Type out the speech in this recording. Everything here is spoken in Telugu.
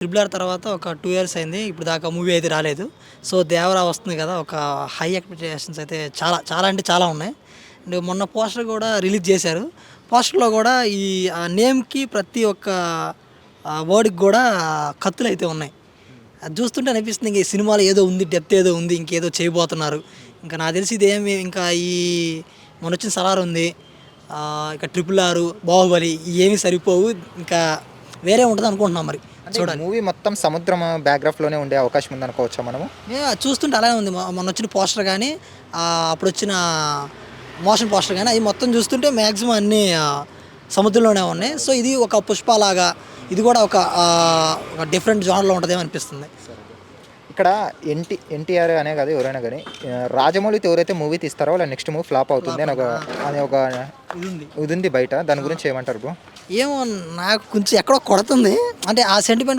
ట్రిపుల్ ఆర్ తర్వాత ఒక 2 ఇయర్స్ అయింది. ఇప్పుడు దాకా మూవీ అయితే రాలేదు. సో, 'దేవరా' వస్తుంది కదా! ఒక హై ఎక్స్‌పెక్టేషన్స్ అయితే చాలా, చాలా అంటే చాలా ఉన్నాయి. అండ్ మొన్న పోస్టర్ కూడా రిలీజ్ చేశారు. పోస్టర్‌లో కూడా ఈ నేమ్‌కి ప్రతి ఒక్క వర్డ్‌కి కూడా కత్తులైతే ఉన్నాయి. అది చూస్తుంటే అనిపిస్తుంది ఇంక ఈ సినిమాలో ఏదో ఉంది. డెప్త్ ఏదో ఉంది. ఇంకేదో చేయబోతున్నారు. ఇంకా నాకు తెలిసి ఇదేమి ఇంకా ఈ మొన్నొచ్చిన 'సలార్' ఉంది. ఇక 'ట్రిపుల్ ఆర్', 'బాహుబలి' ఇయేమి సరిపోవు. ఇంకా వేరే ఉంటదనుకుంటున్నాం మరి. అంటే చూడాలి. మూవీ మొత్తం సముద్రం బ్యాక్‌డ్రాప్‌లోనే ఉండే అవకాశం ఉందనుకోవచ్చా మనము? అది చూస్తుంటే అలానే ఉంది. మొన్నొచ్చిన పోస్టర్ గానీ, అప్పుడొచ్చిన మోషన్ పోస్టర్ గానీ, అయి మొత్తం చూస్తుంటే మాక్సిమం అన్నీ సముద్రంలోనే ఉన్నాయి. సో, ఇది ఒక 'పుష్ప' లాగా ఇది కూడా ఒక డిఫరెంట్ జోనర్‌లో ఉంటదేమో అనిపిస్తుంది. ఇక్కడ ఎన్టీఆర్ అనే కాదు ఎవరైనా గానీ రాజమౌళితో ఎవరైతే మూవీ తీస్తారో వాళ్ళ నెక్స్ట్ మూవీ ఫ్లాప్ అవుతుంది అని ఒక ఇదుంది. ఇదుంది బయట. దాని గురించి ఏమంటారు బ్రో? ఏమో నాకు కొంచెం ఎక్కడో కొడుతుంది. అంటే ఆ సెంటిమెంట్